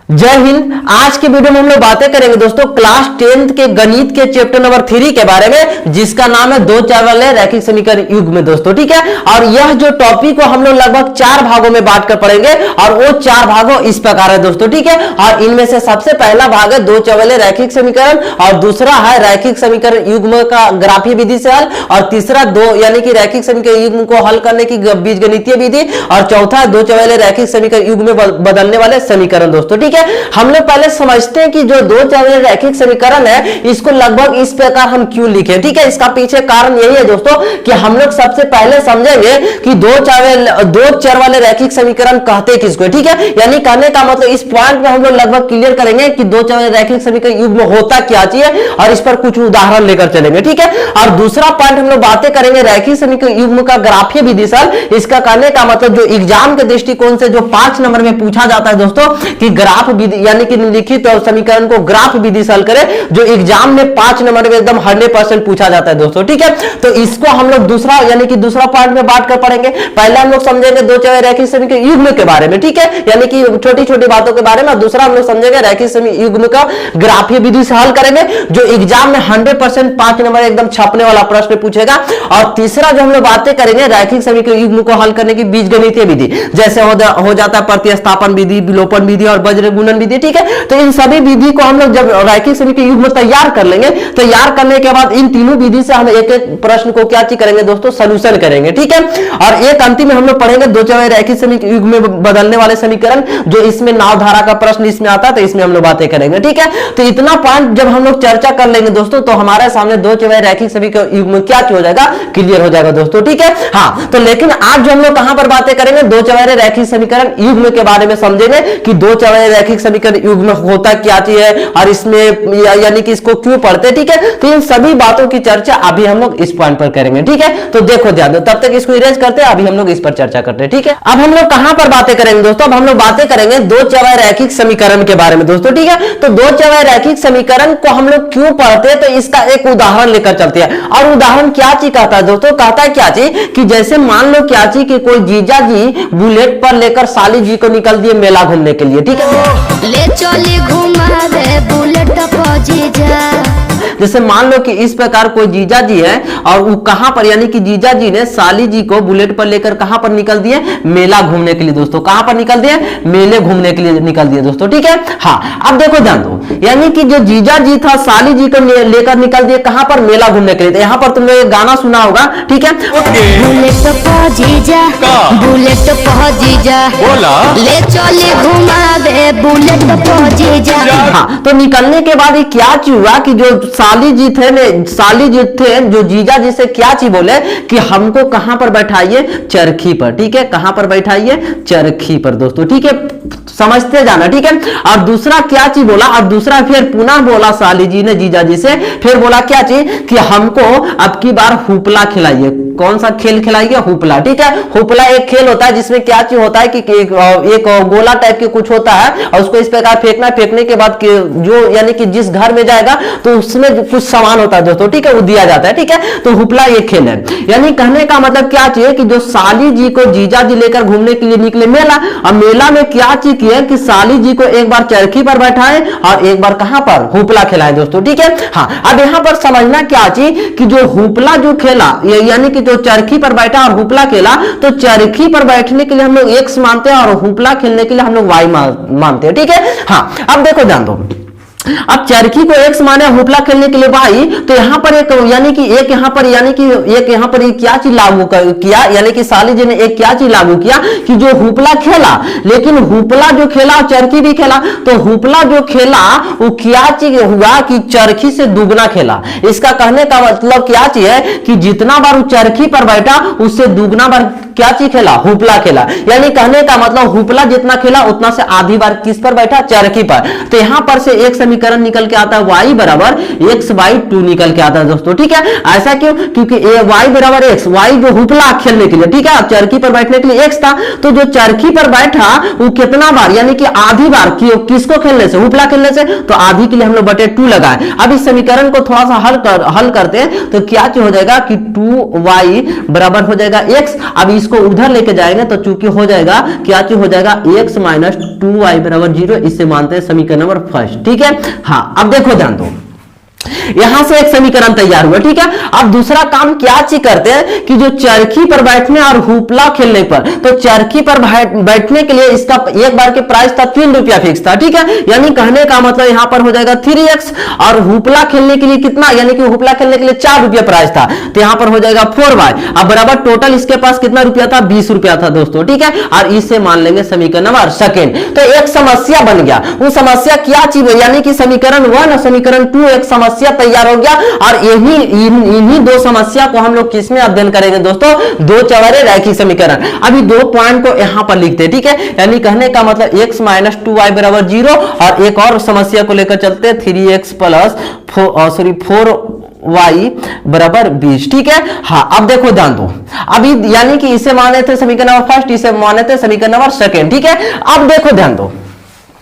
जय हिंद। आज के वीडियो में हम लोग बातें करेंगे दोस्तों क्लास 10th के गणित के चैप्टर नंबर 3 के बारे में, जिसका नाम है दो चर वाले रैखिक समीकरण युग्म में दोस्तों। ठीक है, और यह जो टॉपिक को हम लोग लगभग 4 भागों में बांट कर पढ़ेंगे और वो 4 भागों इस प्रकार है दोस्तों। ठीक है, और इनमें से सबसे पहला भाग है दो चर वाले रैखिक समीकरण, और दूसरा है रैखिक समीकरण युग्म का ग्राफीय विधि से हल, और तीसरा दो यानी कि रैखिक समीकरण युग्म को हल करने की बीजगणितीय विधि, और चौथा दो चर वाले रैखिक समीकरण युग्म में बदलने वाले समीकरण दोस्तों। ठीक है, हम लोग पहले समझते हैं कि जो दो चर वाले रैखिक समीकरण है इसको लगभग इस प्रकार हम क्यों लिखे। ठीक है, इसका पीछे कारण यही है दोस्तों कि हम लोग सबसे पहले समझेंगे कि दो चर वाले रैखिक समीकरण कहते किसको। ठीक है, यानी कहने का मतलब इस पॉइंट में हम लोग लगभग क्लियर करेंगे कि दो चर वाले रैखिक समीकरण युग्म होता क्या चाहिए, और इस पर कुछ उदाहरण लेकर चलेंगे। ठीक है, और दूसरा पॉइंट हम लोग बातें करेंगे रैखिक समीकरण युग्म का ग्राफीय विधि से हल। इसका कहने का मतलब जो एग्जाम के दृष्टिकोण से जो 5 नंबर में पूछा जाता है दोस्तों कि ग्राफ विधि यानी कि निम्नलिखित समीकरण को ग्राफ विधि से हल करें, जो एग्जाम में 5 नंबर में एकदम 100% पूछा जाता है दोस्तों। ठीक है, तो इसको हम लोग दूसरा यानी कि दूसरा पार्ट में बांट कर पढ़ेंगे। पहले हम लोग समझेंगे दो चर रैखिक समीकरण युग्म के बारे में। ठीक है, यानी कि छोटी छोटी बातों के बारे में, और दूसरा हम लोग समझेंगे रैखिक समीकरण युग्म का ग्राफीय विधि से हल करेंगे, जो एग्जाम में 100% 5 नंबर एकदम छपने वाला प्रश्न पूछेगा। और तीसरा जो हम लोग बातें करेंगे रैखिक समीकरण युग्म को हल करने की बीजगणितीय विधि, जैसे हो जाता है प्रतिस्थापन विधि, विलोपन विधि और वज्र गुणन विधि। ठीक है, तो इन सभी विधि को हम लोग जब रैखिक समीकरण युग्म तैयार कर लेंगे, तैयार करने के बाद इन तीनों विधि से हम एक एक प्रश्न को क्या करेंगे दोस्तों, सॉल्यूशन करेंगे। ठीक है, और एक अंतिम में हम लोग पढ़ेंगे दो चर रैखिक समीकरण युग्म में बदलने वाले समीकरण, जो इसमें नाव धारा का प्रश्न इसमें आता है, तो इसमें हम लोग बातें करेंगे। ठीक है, तो इतना पॉइंट जब हम लोग चर्चा कर लेंगे दोस्तों, तो हमारे सामने दो चर रैखिक समीकरण युग्म क्या हो जाएगा, क्लियर हो जाएगा दोस्तों। ठीक है, हाँ, तो लेकिन आज जो हम लोग कहां पर बातें करेंगे, दो चर रैखिक समीकरण युग्म के बारे में समझेंगे कि दो चर रैखिक समीकरण युग्म होता क्या चीज है और इसमें यानी कि इसको क्यों पढ़ते। ठीक है, तो इन सभी बातों की चर्चा अभी हम लोग इस पॉइंट पर करेंगे। ठीक है, तो देखो ध्यान दो, तब तक इसको इरेज करते हैं, अभी हम लोग इस पर चर्चा करते हैं। ठीक है, अब हम लोग कहां पर बातें करेंगे दोस्तों, अब हम लोग बातें करेंगे दो चर रैखिक समीकरण के बारे में दोस्तों। ठीक है, तो दो चर रैखिक समीकरण को हम लोग क्यों पढ़ते हैं, तो इसका एक उदाहरण लेकर चलते हैं। और उदाहरण क्या चीज कहता है दोस्तों, कहता है क्या चीज कि जैसे मान लो क्या चीज कि कोई जीजा जी बुलेट पर लेकर साली जी को निकल दिए मेला घूमने के लिए। ठीक है, ले चले घुमा दे बुलेट पर जीजा। जैसे मान लो कि इस प्रकार कोई जीजा जी है और वो कहां पर यानी कि जीजा जी ने साली जी को बुलेट पर लेकर कहां पर निकल दिए, मेला घूमने के लिए दोस्तों। कहां पर निकल दिए, मेले घूमने के लिए निकल दिए दोस्तों। ठीक है, हाँ, अब देखो ध्यान दो, यानी कि जो जीजा जी था साली जी को लेकर निकल दिए कहां पर, मेला घूमने के लिए। तो यहां पर तुम लोग एक गाना सुना होगा। ठीक है, बुलेट पर जीजा, बुलेट पर जीजा बोला, ले चले घुमा दे बुलेट पर जीजा। हाँ, तो निकलने के बाद क्या चीज हुआ कि जो साली जी थे जो जीजा जी से क्या चीज बोले कि हमको कहां पर बैठाइए, चरखी पर। ठीक है, कहां पर बैठाइए, चरखी पर दोस्तों। ठीक है, समझते जाना। ठीक है, और दूसरा क्या चीज बोला, और दूसरा फिर पुनः बोला साली जी ने जीजा जी से, फिर बोला क्या चीज कि हमको अब की बार हुपला खिलाइए। कौन सा खेल खिलाइए, हुपला। ठीक है, हुपला एक खेल होता है जिसमें क्या चीज होता है कि एक गोला टाइप के कुछ होता है और उसको इस प्रकार फेंकना, फेंकने के बाद जो यानी कि जिस घर में जाएगा तो उसमें कुछ सामान होता है दोस्तों। ठीक है, वो दिया जाता है। ठीक है, तो हुपला एक खेल है। यानी कहने का मतलब क्या चीज कि जो साली जी को जीजा जी लेकर घूमने के लिए निकले मेला, और मेला में क्या चीज किया कि साली जी को एक बार चरखी पर बैठाए और एक बार कहां पर, हुपला खिलाए दोस्तों। ठीक है, हाँ, अब यहां पर समझना क्या चीज कि जो हुपला जो खेला यानी कि जो चरखी पर बैठा और हुपला खेला, तो चरखी पर बैठने के लिए हम लोग एक्स मानते हैं और हुपला खेलने के लिए हम लोग वाई मानते हैं। ठीक है, हाँ, अब देखो ध्यान दो, अब चरखी को एक्स माने, हुपला खेलने के लिए वाई, तो यहां पर एक यानी कि एक यहां पर यानी कि एक यहां पर क्या चीज लागू किया, यानी कि साली जी ने एक क्या चीज लागू किया कि जो हुपला खेला, लेकिन हुपला जो खेला चरखी भी खेला, तो हुपला जो खेला वो क्या चीज हुआ कि चरखी से दुगना खेला। इसका कहने का मतलब क्या चीज है कि जितना बार वो चरखी पर बैठा उससे दुगना बार क्या चीज खेला, हुपला खेला। यानी कहने का मतलब हुपला जितना खेला उतना से आधी बार किस पर बैठा, चरखी पर। तो यहां पर से एक समीकरण समीकरण निकल के आता है y बराबर x/2 निकल के आता है दोस्तों, ठीक है। ऐसा क्यों? क्योंकि y बराबर x, y जो हुपला खेलने के लिए, ठीक है, चरखी पर बैठने के लिए x था, तो जो चरखी पर बैठा वो कितना बार, यानी कि आधी बार किसको खेलने से, हुपला खेलने से, तो आधी के लिए हम लोग बटे 2 लगाए। अब इस समीकरण को थोड़ा सा हल करते हैं तो क्या चीज हो जाएगा कि 2y बराबर हो जाएगा x। अब इसको उधर लेके जाएंगे तो चूंकि हो जाएगा, क्या चीज हो जाएगा, x माइनस 2y बराबर 0। इसे मानते हैं समीकरण नंबर फर्स्ट, ठीक है। हाँ, अब देखो ध्यान दो, यहां से एक समीकरण तैयार हुआ, ठीक है। अब दूसरा काम क्या चीज करते हैं कि जो चरखी पर बैठने और हुपला खेलने पर, तो चरखी पर बैठने के लिए इसका एक बार के प्राइस था 3 रुपया फिक्स था, ठीक है। यानी कहने का मतलब यहां पर हो जाएगा 3x, और हुपला खेलने के लिए कितना, यानी कि हुपला खेलने के लिए 4 रुपया प्राइस था, तो यहां पर हो जाएगा 4y। अब बराबर टोटल इसके पास कितना रुपया था, 20 रुपया था दोस्तों, ठीक है। और इसे मान लेंगे समीकरण नंबर सेकेंड। तो एक समस्या बन गया, वो समस्या क्या चीज है, यानी कि समीकरण 1 और समीकरण 2 एक समस्या तैयार हो गया। और इन्हीं दो समस्या को हम लोग किसमें अध्ययन करेंगे दोस्तों, दो चौबारे रैखिक समीकरण। अभी दो पॉइंट को यहां पर लिखते हैं, ठीक है। यानी कहने का मतलब x माइनस 2y बराबर 0, और एक और समस्या को लेकर चलते हैं 3x प्लस 4y बराबर 20, ठीक है। हाँ, अब देखो ध्यान दो, अभी यानी कि इसे माने थे समीकरण नंबर फर्स्ट, इसे माने थे समीकरण नंबर सेकेंड, ठीक है। अब देखो ध्यान दो,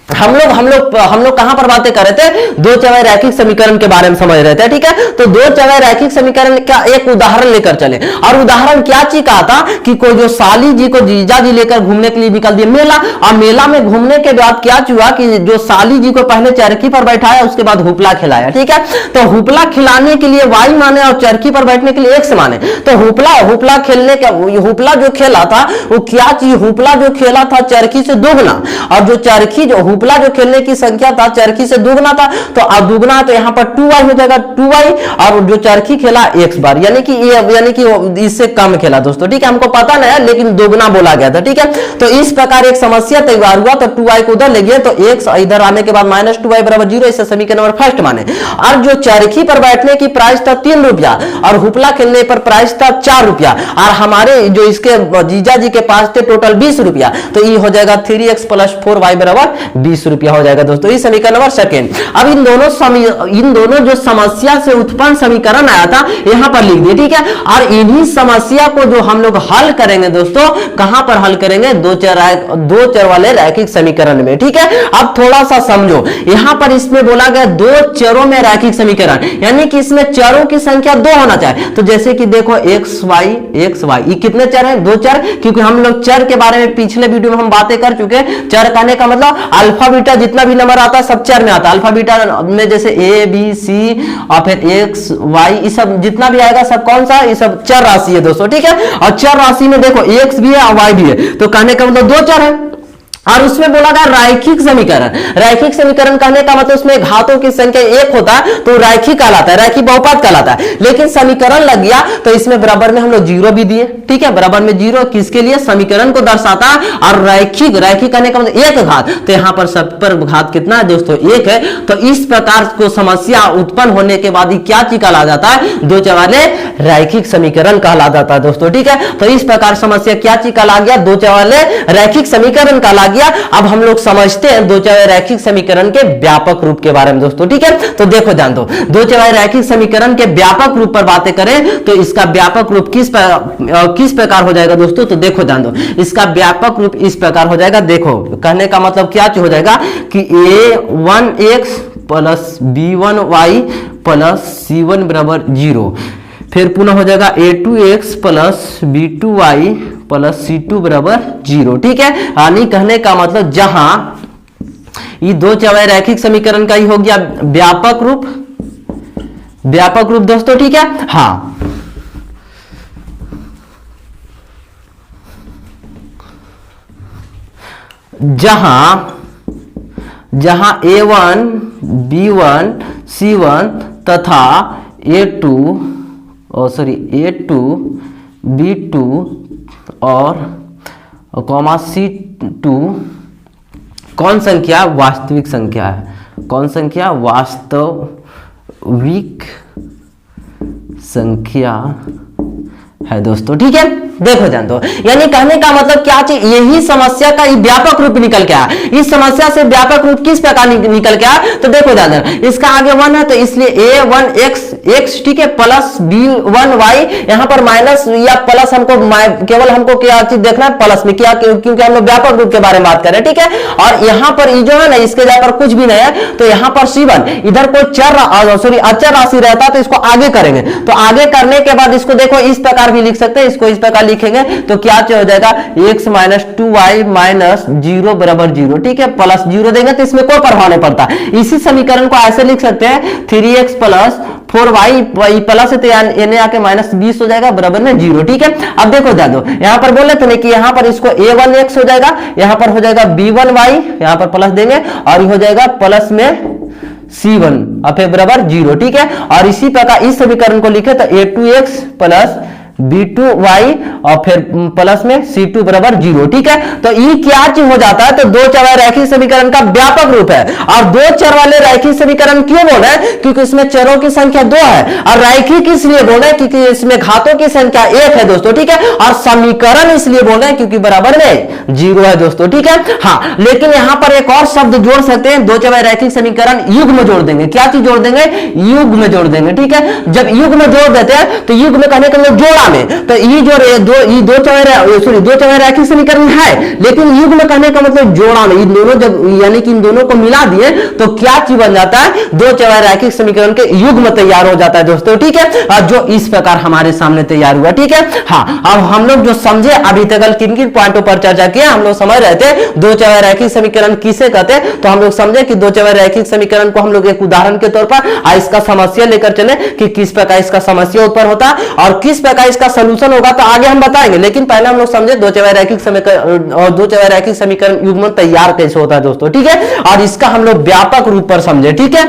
हम लोग कहां पर बातें कर रहे थे, दो चौबारे रैखिक समीकरण के बारे में समझ रहे थे, ठीक है। तो दो चौबारे रैखिक समीकरण का एक उदाहरण लेकर चले, और उदाहरण क्या चीज कहा था कि कोई जो साली जी को जीजा जी लेकर घूमने के लिए निकल दिए मेला, और मेला में घूमने के बाद क्या हुआ कि जो साली जी को पहले चरखी पर बैठाया, उसके बाद हुपला खिलाया, ठीक है। तो हुपला खिलाने के लिए y माने और चरखी पर बैठने के लिए x माने। तो हुपला खेलने का, हुपला जो खेला था वो क्या चीज, हुपला जो खेला था चरखी से दोगुना, और जो चरखी जो हुपला जो खेलने की संख्या था चरखी से दुगना था, तो अब दुगना तो यहां पर 2y हो जाएगा, 2y, और जो चरखी खेला x बार, यानी कि इससे कम खेला दोस्तों, ठीक है। हमको पता नहीं है लेकिन दोगुना बोला गया था, ठीक है। तो इस प्रकार एक समस्या तैयार हुआ, तो 2y को उधर ले गए, तो x इधर आने के बाद माइनस 2y बराबर 0, इसे समीकरण नंबर फर्स्ट माने। और जो चरखी पर बैठने की प्राइस था 3 रुपया, और हुपला खेलने पर प्राइस था 4 रुपया, और हमारे जो इसके जीजा जी के पास थे टोटल 20 रुपया, तो ये हो जाएगा 3x प्लस 4y बराबर 20 रुपया हो जाएगा दोस्तों, ये समीकरण नंबर सेकेंड। अब इन दोनों जो समस्या से उत्पन्न समीकरण आया था यहां पर लिख दिए, ठीक है। और इन्हीं समस्या को जो हम लोग हल करेंगे दोस्तों, कहां पर हल करेंगे, दो चर वाले रैखिक समीकरण में, ठीक है। अब थोड़ा सा समझो, यहां पर इसमें बोला गया दो चरों में रैखिक समीकरण, यानी कि इसमें चरों की संख्या 2 होना चाहिए। तो जैसे कि देखो x y, ये कितने चर हैं, 2 चर, क्योंकि हम लोग चर के बारे में पिछले वीडियो में हम बातें कर चुके हैं। चर कहने का मतलब अल्फा बीटा जितना भी नंबर आता है सब चर में आता है। अल्फा बीटा में जैसे a b c और फिर x y, ये सब जितना भी आएगा सब कौन सा, ये सब चर राशि है दोस्तों, ठीक है। और चर राशि में देखो x भी है और y भी है, तो कहने का मतलब 2 चर है। और उसमें बोला गया रैखिक समीकरण। रैखिक समीकरण कहने का मतलब उसमें घातों की संख्या 1 होता है तो रैखिक कहलाता है, रैखिक बहुपद कहलाता है। लेकिन समीकरण लग गया तो इसमें बराबर में हम लोग 0 भी दिए, ठीक है। बराबर में 0 किसके लिए, समीकरण को दर्शाता है। और रैखिक कहने का मतलब 1 घात, तो यहां पर सब पर घात कितना है दोस्तों, 1 है। तो इस प्रकार को समस्या उत्पन्न होने के बाद क्या चीज कहला जाता है, दो चर वाले रैखिक समीकरण कहला जाता है दोस्तों, ठीक है। तो इस प्रकार समस्या क्या चीज कहला गया, दो चर वाले रैखिक समीकरण कहला। अब हम लोग समझते हैं दो चौबारे रैखिक समीकरण के व्यापक रूप के बारे में दोस्तों, ठीक है। तो देखो ध्यान दो, दो चौबारे रैखिक समीकरण के व्यापक रूप पर बातें करें तो इसका व्यापक रूप किस प्रकार हो जाएगा दोस्तों, तो देखो ध्यान दो, इसका व्यापक रूप इस प्रकार हो जाएगा। देखो कहने का मतलब क्या हो जाएगा कि a1x plus b1y plus c1 बराबर 0, फिर पुनः हो जाएगा a2x plus b2y plus c2 बराबर 0, ठीक है। यानी कहने का मतलब जहां ये दो चौबारे रैखिक समीकरण का ही हो गया व्यापक रूप दोस्तों, ठीक है। हाँ, जहां a1 b1 c1 तथा a2 b2 और कॉमा c2 कौन संख्या, वास्तविक संख्या है। कौन संख्या, वास्तविक संख्या है दोस्तों। ठीक है, देखो जान दो, यानी कहने का मतलब क्या चाहिए, यही समस्या का व्यापक रूप निकल के आया। इस समस्या से व्यापक रूप किस प्रकार निकल के आया, तो देखो जान दो, इसका आगे 1 है तो इसलिए a1x, ठीक है, प्लस b1y, यहां पर माइनस या प्लस हमको केवल हमको क्या चीज देखना है, प्लस में क्या, क्योंकि हम लोग व्यापक रूप के बारे में बात कर रहे हैं। ठीक है, और यहां पर ये जो है ना, इसके जगह पर कुछ भी नहीं है तो यहां पर c1, इधर कोई अचर राशि रहता तो इसको आगे करेंगे, तो आगे करने के बाद इसको देखो इस प्रकार भी लिख सकते हैं, इसको इस प्रकार लिखेंगे तो क्या हो जाएगा, x माइनस 2y माइनस 0 बराबर 0। ठीक है, प्लस 0 देंगे तो इसमें कोई प्रभाव नहीं पड़ता। इसी समीकरण को ऐसे लिख सकते हैं 3x प्लस 4y प्लस है तो यानी आके माइनस 20 हो जाएगा बराबर में 0। ठीक है, अब देखो जादो, यहां पर बोले थे कि यहां पर इसको a1x हो जाएगा, यहां पर हो जाएगा b1y, यहां पर प्लस देंगे और ये हो जाएगा प्लस में c1 अब बराबर 0। ठीक है, और इसी प्रकार इस समीकरण को लिखे तो a2x प्लस b2y और फिर प्लस में c2 बराबर 0। ठीक है, तो ये क्या चीज हो जाता है, तो दो चर वाले रैखिक समीकरण का व्यापक रूप है। और दो चर वाले रैखिक समीकरण क्यों बोल रहे हैं, क्योंकि इसमें चरों की संख्या 2 है, और रैखिक इसलिए बोल रहे हैं क्योंकि इसमें घातों की संख्या 1 है दोस्तों। ठीक है, और समीकरण इसलिए बोल रहे हैं क्योंकि बराबर में 0 है दोस्तों। ठीक है, हाँ, लेकिन यहां पर एक और शब्द जोड़ सकते हैं, दो चर वाले रैखिक समीकरण युग्म जोड़ देंगे। क्या चीज जोड़ देंगे, युग्म जोड़ देंगे। ठीक है, जब युग्म जोड़ देते हैं तो युग्म कहने के लिए जोड़ा में, तो ये जो दो चौहे रैखिक समीकरण है, लेकिन युग्म कहने का मतलब जोड़ा में, इन दोनों जब यानी कि इन दोनों को मिला दिए तो क्या चीज बन जाता है, दो चौहे रैखिक समीकरण के युग्म तैयार हो जाता है दोस्तों। ठीक है, जो इस प्रकार हमारे सामने तैयार हुआ। ठीक है, हाँ, अब हम लोग जो समझे अभी तक किन किन पॉइंटों पर चर्चा किया, हम लोग समझ रहे थे दो चौहे रैखिक समीकरण किसे कहते हैं, तो हम लोग समझे कि दो चौहे रैखिक समीकरण को हम लोग एक उदाहरण के तौर पर इसका समस्या लेकर चले कि किस प्रकार इसका समस्या उत्पन्न होता है और किस प्रकार इसका सोल्यूशन होगा, तो आगे हम बताएंगे। लेकिन पहले हम लोग समझे दो चौहे रैखिक समीकरण और दो चौहे रैखिक समीकरण युग्म तैयार कैसे होता है दोस्तों। ठीक है, और इसका हम लोग व्यापक रूप पर समझे। ठीक है,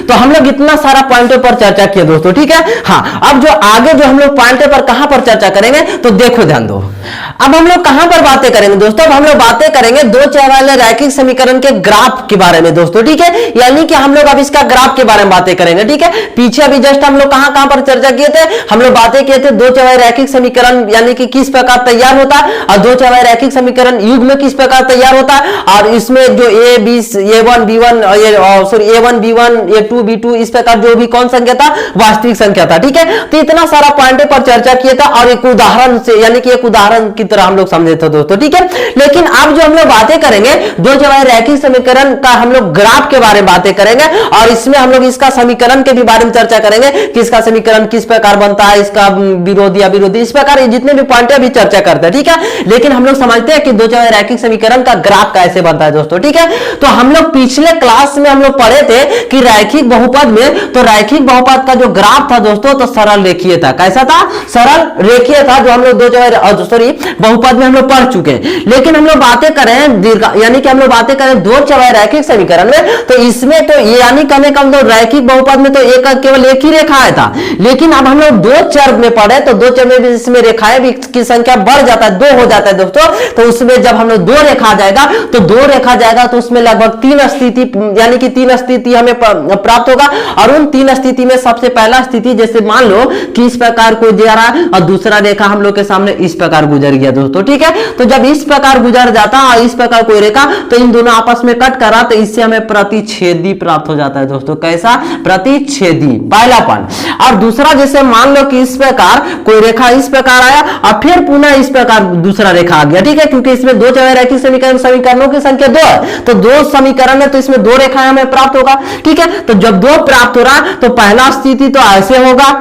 तो हम लोग इतना सारा पॉइंटों पर चर्चा किया दोस्तों। ठीक है, हाँ, अब जो आगे जो हम लोग पॉइंटों पर कहां पर चर्चा करेंगे, तो देखो ध्यान दो, अब हम लोग कहां पर बातें करेंगे दोस्तों, अब हम लोग बातें करेंगे दो चर वाले रैखिक समीकरण के ग्राफ के बारे में दोस्तों। ठीक है, यानी कि हम लोग अब इसका ग्राफ के बारे में बातें करेंगे। ठीक है, पीछे अभी जस्ट हम लोग कहां पर चर्चा किए थे, हम लोग बातें किए थे दो चर वाले रैखिक समीकरण यानी कि किस प्रकार तैयार होता है, और दो चर वाले रैखिक समीकरण युग्म किस प्रकार तैयार होता है, और इसमें जो a1 b1 a1 b1 a2 b2 इस प्रकार जो भी कौन संख्या था, वास्तविक संख्या था। ठीक है, तो इतना सारा पॉइंटों पर चर्चा किया था और एक उदाहरण से यानी कि एक उदाहरण की तरह हम लोग समझे थे दोस्तों। ठीक है, लेकिन अब जो हम लोग बातें करेंगे दो चर वाले रैखिक समीकरण का हम लोग ग्राफ के बारे में बातें करेंगे, और इसमें हम लोग इसका समीकरण के भी बारे में चर्चा करेंगे कि इसका समीकरण किस प्रकार बनता है, इसका विरोधी अविरोधी, इस प्रकार जितने भी पॉइंट अभी चर्चा करते हैं। ठीक है, लेकिन हम लोग समझते हैं कि दो चर वाले रैखिक समीकरण का ग्राफ कैसे बनता है दोस्तों। ठीक है, तो हम लोग पिछले क्लास में हम लोग पढ़े थे कि रैखिक बहुपद में, तो रैखिक बहुपद का जो ग्राफ था दोस्तों तो सरल रेखीय था। कैसा था, सरल रेखीय था, जो हम लोग दो बहुपद में हम लोग पढ़ चुके हैं। लेकिन हम लोग बातें करें यानी कि हम लोग बातें करें दो चर वाले रैखिक समीकरण में, तो इसमें तो यानी कहने का मतलब रैखिक बहुपद में तो एक केवल एक ही रेखा था, लेकिन अब हम लोग दो चर में पढ़े तो दो चर में भी इसमें रेखाएं भी की संख्या बढ़ जाता है, 2 हो जाता है दोस्तों। तो उसमें जब हम लोग 2 रेखा जाएगा तो 2 रेखा जाएगा तो उसमें लगभग 3 स्थिति यानी कि 3 स्थिति हमें प्राप्त होगा, और उन 3 स्थिति में सबसे पहला स्थिति जैसे मान लो कि इस प्रकार कोई जा रहा है और दूसरा रेखा हम लोग के सामने इस प्रकार गुजर गया दोस्तों। ठीक है, तो जब इस प्रकार गुजर जाता है और इस प्रकार कोई रेखा, तो इन दोनों आपस में कट करा तो इससे हमें प्रतिच्छेदी प्राप्त हो जाता है दोस्तों। कैसा, प्रतिच्छेदी, पहला पॉइंट। और दूसरा जैसे मान लो कि इस प्रकार कोई रेखा इस प्रकार आया और फिर पुनः इस प्रकार दूसरा रेखा आ गया। ठीक है, क्योंकि इसमें दो चर रैखिक समीकरणों की संख्या 2 है, तो 2 समीकरण है तो इसमें 2 रेखाएं हमें प्राप्त होगा। ठीक है, तो जब 2 प्राप्त हो रहा तो पहला स्थिति तो ऐसे होगा,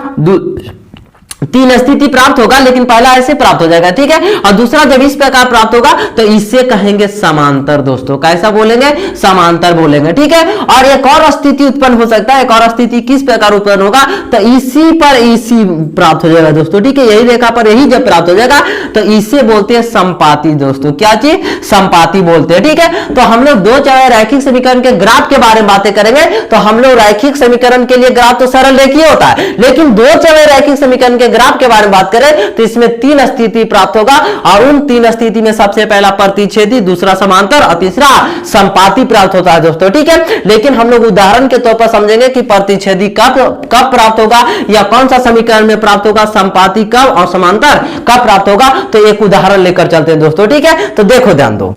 3 स्थिति प्राप्त होगा, लेकिन पहला ऐसे प्राप्त हो जाएगा। ठीक है, और दूसरा जब इस प्रकार प्राप्त होगा तो इससे कहेंगे समांतर दोस्तों। कैसा बोलेंगे, समांतर बोलेंगे। ठीक है, और एक और स्थिति उत्पन्न हो सकता है, एक और स्थिति किस प्रकार उत्पन्न होगा, तो इसी पर इसी प्राप्त हो जाएगा दोस्तों। ठीक है, यही रेखा पर यही जब प्राप्त हो जाएगा तो इसे बोलते हैं संपाति दोस्तों। क्या चीज, संपाति बोलते हैं। ठीक है, तो हम लोग दो चर रैखिक समीकरण के ग्राफ के बारे में बातें करेंगे, तो हम लोग रैखिक समीकरण के लिए ग्राफ तो सरल रेखीय होता है, लेकिन दो चर रैखिक समीकरण के ग्राफ के बारे में बात करें तो इसमें 3 स्थिति प्राप्त होगा और उन 3 स्थिति में सबसे पहला प्रतिच्छेदी, दूसरा समांतर और तीसरा संपाती प्राप्त होता है दोस्तों, ठीक है। लेकिन हम लोग उदाहरण के तौर पर समझेंगे कि प्रतिच्छेदी कब कब प्राप्त होगा या कौन सा समीकरण में प्राप्त होगा, संपाती कब और समांतर कब प्राप्त होगा। तो एक उदाहरण लेकर चलते हैं दोस्तों, ठीक है। तो देखो ध्यान दो,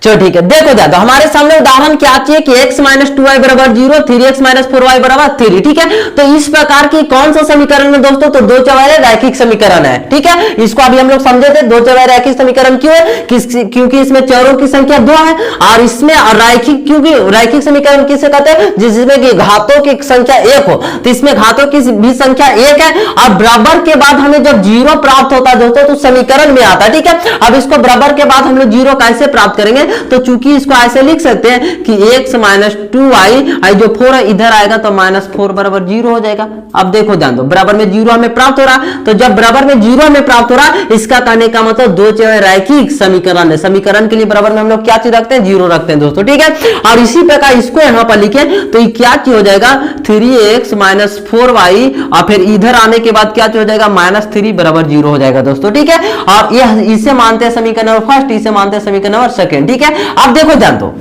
चलो ठीक है, देखो ध्यान दो, हमारे सामने उदाहरण क्या चाहिए कि x माइनस 2y बराबर 0, 3x माइनस 4y बराबर 3, ठीक है। तो इस प्रकार की कौन सा समीकरण है दोस्तों, तो दो चौबारे रैखिक समीकरण है, ठीक है। इसको अभी हम लोग समझे थे, दो चौबारे रैखिक समीकरण क्यों है, क्योंकि इसमें चरों की संख्या 2 है और इसमें रैखिक, क्योंकि रैखिक समीकरण किसे कहते हैं, जिसमें कि घातों की संख्या 1 हो, तो इसमें घातों की भी संख्या 1 है और बराबर के बाद हमें जब 0 प्राप्त होता है दोस्तों तो समीकरण में आता है, ठीक है। अब इसको बराबर के बाद हम लोग 0 कैसे प्राप्त करेंगे, तो चूंकि इसको ऐसे लिख सकते हैं कि x माइनस 2y, जो 4 है इधर आएगा तो माइनस 4 बराबर 0 हो जाएगा। अब देखो ध्यान दो, बराबर में 0 हमें प्राप्त हो रहा, तो जब बराबर में 0 हमें प्राप्त हो रहा, इसका कहने का मतलब दो चौबारे रैखिक समीकरण है। समीकरण के लिए बराबर में हम लोग क्या चीज रखते हैं, 0 रखते हैं दोस्तों, ठीक है। और इसी प्रकार इसको यहां पर लिखे तो ये क्या चीज हो जाएगा, 3x माइनस 4y और फिर इधर आने के बाद क्या चीज हो जाएगा, माइनस 3 बराबर 0 हो जाएगा दोस्तों, ठीक है। और यह इसे मानते हैं समीकरण नंबर फर्स्ट, इसे मानते हैं समीकरण नंबर सेकंड, ठीक है। अब देखो ध्यान दो,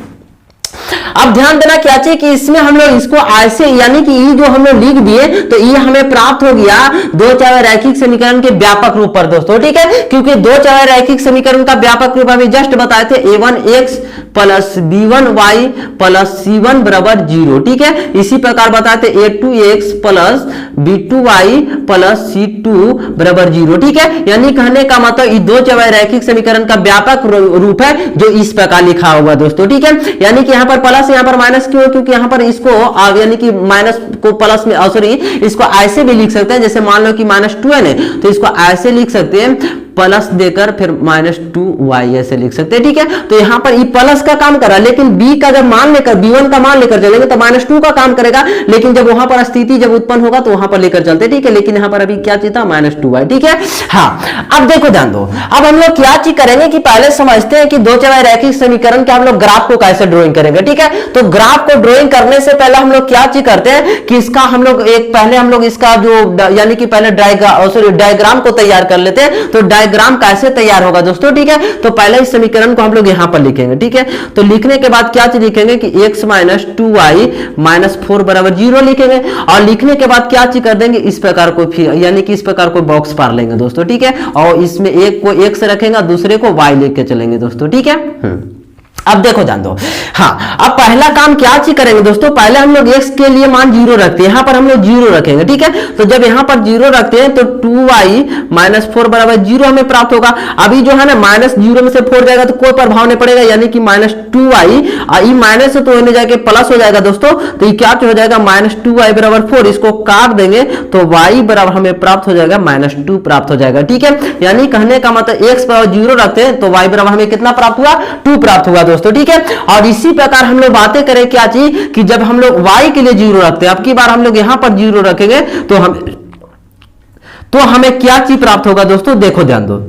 अब ध्यान देना क्या चाहिए कि इसमें हम लोग इसको ऐसे, यानी कि ये जो हम लोग लिख दिए तो ये हमें प्राप्त हो गया दो चौबारे रैखिक समीकरण के व्यापक रूप पर दोस्तों, ठीक है। क्योंकि दो चौबारे रैखिक समीकरण का व्यापक रूप हमें जस्ट बताए थे, a1x plus b1y plus c1 बराबर 0, ठीक है। इसी प्रकार बताए थे a2x plus b2y plus c2 बराबर 0, ठीक है। यानी कहने का मतलब ये दो चौबारे रैखिक समीकरण का व्यापक रूप है जो इस प्रकार लिखा होगा दोस्तों, ठीक है। यानी कि यहाँ पर प्लस यहाँ पर माइनस क्यों, क्योंकि यहाँ पर इसको यानी कि माइनस को प्लस में, सॉरी इसको ऐसे भी लिख सकते हैं, जैसे मान लो कि माइनस 2 है ना, तो इसको ऐसे लिख सकते हैं प्लस देकर फिर माइनस 2y ऐसे लिख सकते हैं, ठीक है। तो यहाँ पर ये प्लस का काम कर रहा है, लेकिन b का जब मान लेकर, b1 का मान लेकर चलेंगे तो माइनस 2 का काम करेगा, लेकिन जब वहां पर स्थिति जब उत्पन्न होगा तो वहां पर लेकर चलते, ठीक है। लेकिन यहाँ पर अभी क्या चीज था, माइनस 2y, ठीक है। हाँ, अब देखो ध्यान दो, अब हम लोग क्या चीज करेंगे कि पहले समझते हैं कि दो चौबारे रैखिक समीकरण के हम लोग ग्राफ को कैसे ड्रॉइंग करेंगे, ठीक है। तो ग्राफ को ड्रॉइंग करने से पहले हम लोग क्या चीज करते हैं कि इसका हम लोग पहले हम लोग इसका जो यानी कि पहले डायग्राम को तैयार कर लेते हैं। तो डायग्राम कैसे तैयार होगा दोस्तों, ठीक है। तो पहले इस समीकरण को हम लोग यहां पर लिखेंगे, ठीक है। तो लिखने के बाद क्या चीज लिखेंगे कि x माइनस 2y माइनस 4 बराबर 0 लिखेंगे और लिखने के बाद क्या चीज कर देंगे, इस प्रकार को फिर यानी कि इस प्रकार को बॉक्स पार लेंगे दोस्तों, ठीक है। और इसमें एक को x रखेंगे, दूसरे को y लेके चलेंगे दोस्तों, ठीक है। अब देखो ध्यान दो, हाँ, अब पहला काम क्या चीज करेंगे दोस्तों, पहले हम लोग x के लिए मान 0 रखते हैं, यहां पर हम लोग 0 रखेंगे, ठीक है। तो जब यहां पर 0 रखते हैं तो 2y माइनस 4 बराबर 0 हमें प्राप्त होगा। अभी जो है ना माइनस 0 में से 4 जाएगा तो कोई प्रभाव नहीं पड़ेगा, यानी कि माइनस 2y ये माइनस से तो होने जाके प्लस हो जाएगा दोस्तों। तो ये क्या हो जाएगा, माइनस 2y बराबर 4, इसको काट देंगे तो y बराबर हमें प्राप्त हो जाएगा माइनस 2 प्राप्त हो जाएगा, ठीक है। यानी कहने का मतलब x बराबर 0 रखते हैं तो y बराबर हमें कितना प्राप्त हुआ, 2 प्राप्त हुआ दोस्तों, ठीक है। और इसी प्रकार हम लोग बातें करें क्या चीज कि जब हम लोग y के लिए 0 रखते हैं, अब की बार हम लोग यहां पर 0 रखेंगे तो हमें क्या चीज प्राप्त होगा दोस्तों, देखो ध्यान दो,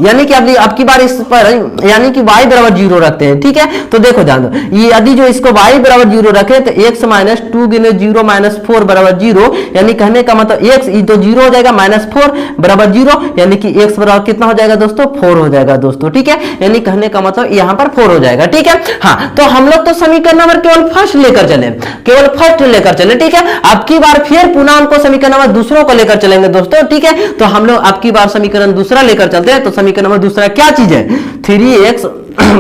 यानी कि अब की बार इस पर यानी कि y बराबर 0 रखते हैं, ठीक है। तो देखो ध्यान दो, ये यदि जो इसको y बराबर 0 रखे तो x माइनस 2 गुने 0 माइनस 4 बराबर 0, यानी कहने का मतलब x ये तो 0 हो जाएगा, माइनस 4 बराबर 0, यानी कि x बराबर कितना हो जाएगा दोस्तों, 4 हो जाएगा दोस्तों, ठीक है। यानी कहने का मतलब यहाँ पर 4 हो जाएगा, ठीक है। हाँ, तो हम लोग तो समीकरण नंबर केवल फर्स्ट लेकर चले, केवल फर्स्ट लेकर चले, ठीक है। अब की बार फिर पुनः हमको समीकरण नंबर दूसरों को लेकर चलेंगे दोस्तों, ठीक है। तो हम लोग अब की बार समीकरण दूसरा लेकर चलते हैं। तो समीकरण नंबर दूसरा क्या चीज है, 3x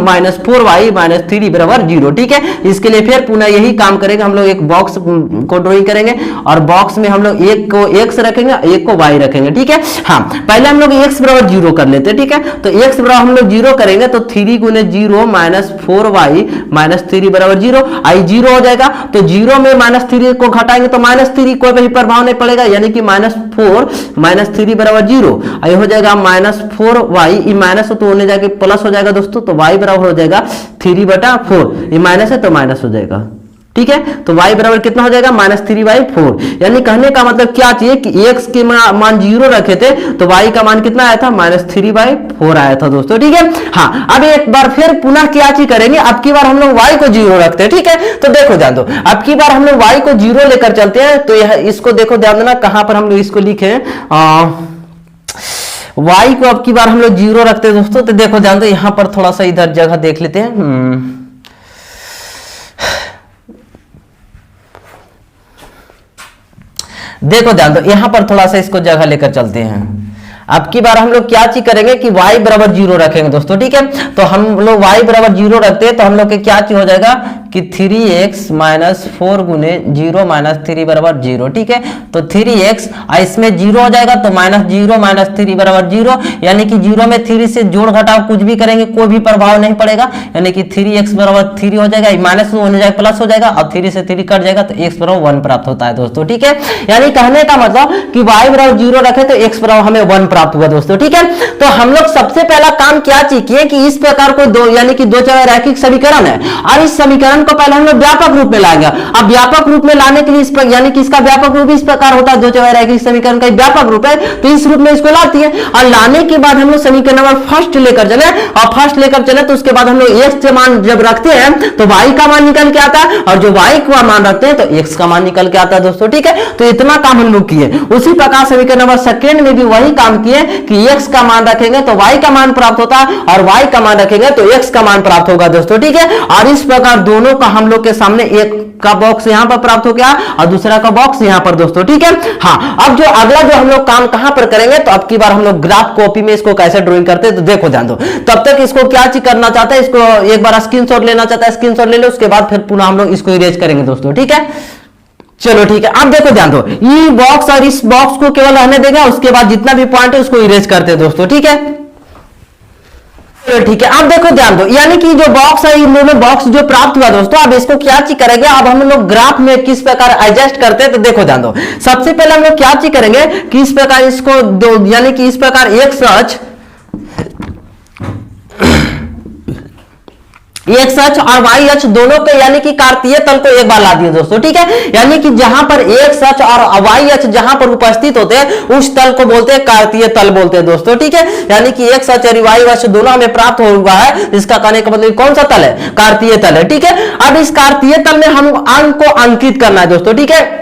माइनस 4y माइनस 3 बराबर 0, ठीक है। इसके लिए फिर पुनः यही काम करेंगे, हम लोग एक बॉक्स को ड्राइंग करेंगे और बॉक्स में हम लोग एक को x रखेंगे, एक को y रखेंगे, ठीक है। हाँ, पहले हम लोग x बराबर 0 कर लेते हैं, ठीक है। तो x बराबर हम लोग 0 करेंगे तो 3 गुने 0 माइनस 4y माइनस 3 बराबर 0, आई 0 हो जाएगा। तो 0 में माइनस 3 को घटाएंगे तो माइनस 3, कोई भी प्रभाव नहीं पड़ेगा, यानी कि माइनस 4 माइनस 3 बराबर 0, आई हो जाएगा माइनस 4y, माइनस तो होने जाके प्लस हो जाएगा दोस्तों। तो y बराबर हो जाएगा 3/4, ये माइनस है तो माइनस हो जाएगा, ठीक है। तो y बराबर कितना हो जाएगा -3/4। यानी कहने का मतलब क्या चाहिए कि x के मान 0 रखे थे तो y का मान कितना आया था -3/4 आया था दोस्तों, ठीक है। हाँ, अब एक बार फिर पुनः क्या चीज करेंगे, अब की बार हम लोग y को 0 रखते हैं, ठीक है। तो देखो ध्यान दो, अब की बार हम लोग y को 0 लेकर चलते हैं। तो यह इसको देखो ध्यान देना, कहां पर हम लोग इसको लिखे y को अब की बार हम लोग 0 रखते हैं दोस्तों। तो देखो ध्यान दो, यहां पर थोड़ा सा इधर जगह देख लेते हैं। देखो ध्यान दो, यहां पर थोड़ा सा इसको जगह लेकर चलते हैं। अब की बार हम लोग क्या चीज करेंगे कि y बराबर 0 रखेंगे दोस्तों, ठीक है। तो हम लोग y बराबर 0 रखते हैं तो हम लोग के क्या चीज हो जाएगा कि 3x - 4 गुने 0 - 3 बराबर 0, ठीक है। तो 3x इसमें 0 हो जाएगा तो -0 - 3 बराबर 0, यानी कि 0 में 3 से जोड़ घटाव कुछ भी करेंगे कोई भी प्रभाव नहीं पड़ेगा, यानी कि 3x बराबर 3 हो जाएगा, माइनस होने जाएगा प्लस हो जाएगा और 3 से 3 कट जाएगा तो x बराबर 1 प्राप्त होता है दोस्तों, ठीक है। यानी कहने का मतलब कि y बराबर 0 रखे तो x बराबर हमें 1 प्राप्त हुआ दोस्तों, ठीक है। तो हम लोग सबसे पहला काम क्या चीज किए कि इस प्रकार को दो यानी कि दो चौराहे रैखिक समीकरण है और इस समीकरण को पहले हम लोग व्यापक रूप में लाएंगे। अब व्यापक रूप में लाने के लिए इस यानी कि इसका व्यापक रूप इस प्रकार होता है, दो चौराहे रैखिक समीकरण का व्यापक रूप है तो इस रूप में इसको लाती है और लाने के बाद हम लोग समीकरण नंबर फर्स्ट लेकर चले और फर्स्ट लेकर चले तो उसके बाद हम लोग x का मान जब रखते हैं तो y का मान निकल के आता है और जो y का मान रखते हैं तो x का मान निकल के आता है दोस्तों, ठीक है। तो इतना काम हम लोग किए। उसी प्रकार समीकरण नंबर सेकंड में भी वही काम किए कि x का मान रखेंगे तो y का मान प्राप्त होता है और y का मान रखेंगे तो x का मान प्राप्त होगा दोस्तों, ठीक है। और इस प्रकार दोनों का हम लोग के सामने एक का बॉक्स यहां पर प्राप्त हो गया और दूसरा का बॉक्स यहां पर दोस्तों, ठीक है। हाँ, अब जो अगला जो हम लोग काम कहां पर करेंगे तो अब की बार हम लोग ग्राफ कॉपी में इसको कैसे ड्राइंग करते हैं तो देखो ध्यान दो। तब तक इसको क्या चीज करना चाहता है, इसको एक बार स्क्रीनशॉट लेना चाहता है, स्क्रीनशॉट ले लो, उसके बाद फिर पुनः हम लोग इसको इरेज करेंगे दोस्तों, ठीक है। चलो ठीक है, अब देखो ध्यान दो, ये बॉक्स और इस बॉक्स को केवल रहने देगा, उसके बाद जितना भी पॉइंट है उसको इरेज करते हैं दोस्तों, ठीक है। ठीक है, अब देखो ध्यान दो, यानी कि जो बॉक्स है इन दोनों बॉक्स जो प्राप्त हुआ दोस्तों, अब इसको क्या चीज करेंगे, अब हम लोग ग्राफ में किस प्रकार एडजस्ट करते हैं तो देखो ध्यान दो। सबसे पहले हम लोग क्या चीज करेंगे कि इस प्रकार इसको दो यानी कि इस प्रकार x अक्ष और y अक्ष दोनों के यानी कि कार्तीय तल को एक बार ला दिए दोस्तों, ठीक है। यानी कि जहां पर x अक्ष और y अक्ष जहां पर उपस्थित होते हैं उस तल को बोलते हैं कार्तीय तल बोलते हैं दोस्तों, ठीक है। यानी कि x अक्ष और y अक्ष दोनों हमें प्राप्त हुआ है, इसका कहने का मतलब कौन सा तल है, कार्तीय तल है, ठीक है। अब इस कार्तीय तल में हम अंक को अंकित करना है दोस्तों, ठीक है।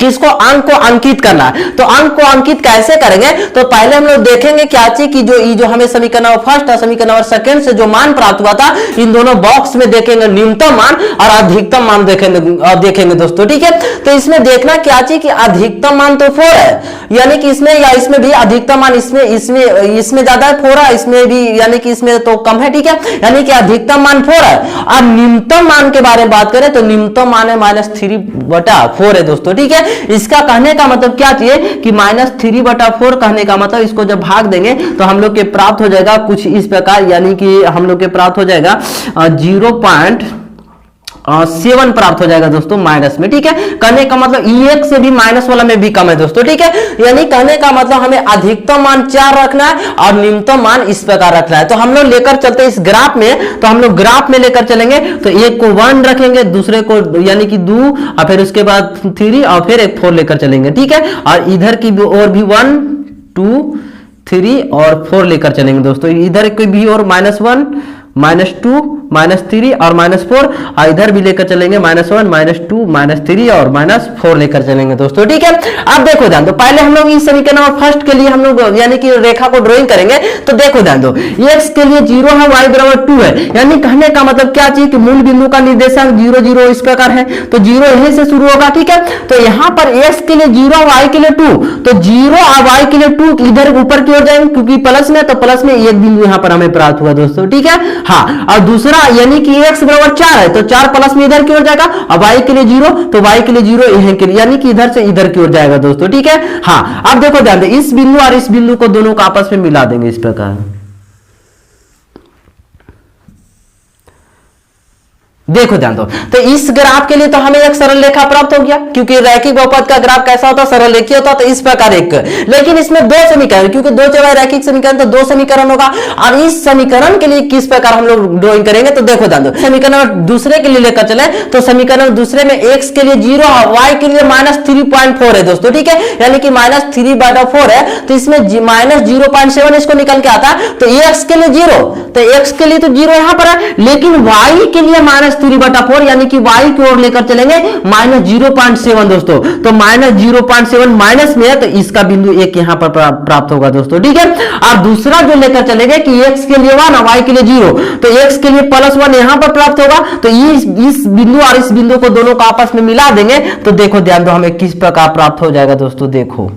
किसको, अंक को अंकित करना है। तो अंक को अंकित कैसे करेंगे तो पहले हम लोग देखेंगे क्या चीज कि जो हमें समीकरण नंबर फर्स्ट और समीकरण नंबर सेकंड से जो मान प्राप्त हुआ था इन दोनों बॉक्स में देखेंगे न्यूनतम मान और अधिकतम मान देखेंगे दोस्तों, ठीक है। तो इसमें देखना क्या चीज कि अधिकतम मान तो 4 है, यानी कि इसमें या इसमें भी अधिकतम मान इसमें ज्यादा है 4 है, इसमें भी यानी कि इसमें तो कम है, ठीक है। यानी कि अधिकतम मान 4 है और न्यूनतम मान के बारे में बात करें तो न्यूनतम मान है -3/4 है दोस्तों, ठीक है। इसका कहने का मतलब क्या चाहिए कि -3/4 कहने का मतलब इसको जब भाग देंगे तो हम लोग के प्राप्त हो जाएगा कुछ इस प्रकार, यानी कि हम लोग के प्राप्त हो जाएगा 0.7 प्राप्त हो जाएगा दोस्तों माइनस में, ठीक है। कहने का मतलब एक से भी माइनस वाला में भी कम है दोस्तों, ठीक है। यानी कहने का मतलब हमें अधिकतम मान 4 रखना है और न्यूनतम मान इस प्रकार रखना है। तो हम लोग लेकर चलते हैं इस ग्राफ में, तो हम लोग ग्राफ में लेकर चलेंगे तो एक को 1 रखेंगे, दूसरे को यानी कि 2 और फिर उसके बाद 3 और फिर एक 4 लेकर चलेंगे, ठीक है। और इधर की और भी 1 2 3 और 4 लेकर चलेंगे दोस्तों, इधर की भी और -1 -2 -3 और -4 और इधर भी लेकर चलेंगे -1 -2 -3 और -4 लेकर चलेंगे दोस्तों, ठीक है। अब देखो ध्यान दो, पहले हम लोग इस समीकरण नंबर फर्स्ट के लिए हम लोग यानी कि रेखा को ड्राइंग करेंगे तो देखो ध्यान दो, x के लिए 0 है, y बराबर 2 है, यानी कहने का मतलब क्या चीज कि मूल बिंदु का निर्देशांक 0 0 इस प्रकार है तो 0 यहीं से शुरू होगा, ठीक है। तो यहां पर x के लिए 0 y के लिए 2 तो 0 और y के लिए 2 इधर ऊपर की ओर जाएंगे क्योंकि प्लस में, तो प्लस में एक बिंदु यहां पर हमें प्राप्त हुआ दोस्तों, ठीक है। हाँ, और दूसरा यानी कि x बराबर 4 है तो 4 प्लस में इधर की ओर जाएगा और y के लिए 0 तो y के लिए 0 यहीं के लिए यानी कि इधर से इधर की ओर जाएगा दोस्तों, ठीक है। हाँ, अब देखो ध्यान दे, इस बिंदु और इस बिंदु को दोनों को आपस में मिला देंगे इस प्रकार। देखो ध्यान दो, तो इस ग्राफ के लिए तो हमें एक सरल रेखा प्राप्त हो गया, क्योंकि रैखिक बहुपद का ग्राफ कैसा होता है, सरल रेखीय होता है, तो इस प्रकार एक। लेकिन इसमें दो समीकरण, क्योंकि दो चौबाई रैखिक समीकरण, तो दो समीकरण होगा। और इस समीकरण के लिए किस प्रकार हम लोग ड्राइंग करेंगे, तो देखो ध्यान दो, समीकरण दूसरे के लिए लेकर चले तो समीकरण दूसरे में x के लिए 0 और y के लिए -3.4 है दोस्तों, ठीक है, यानी कि -3/4 है, तो इसमें -0.7 इसको निकल के आता है, तो x के लिए 0, तो x के लिए तो 0 यहां पर है, लेकिन y के लिए -3/4, यानी कि y की ओर लेकर चलेंगे -0.7 दोस्तों, तो -0.7 माइनस में है, तो इसका बिंदु 1 यहां पर प्राप्त होगा दोस्तों, ठीक है। और दूसरा जो लेकर चलेंगे कि x के लिए 1 और y के लिए 0, तो x के लिए +1 यहां पर प्राप्त होगा, तो इस बिंदु और इस बिंदु को दोनों को आपस में मिला देंगे, तो देखो ध्यान दो हमें किस प्रकार प्राप्त हो जाएगा दोस्तों। देखो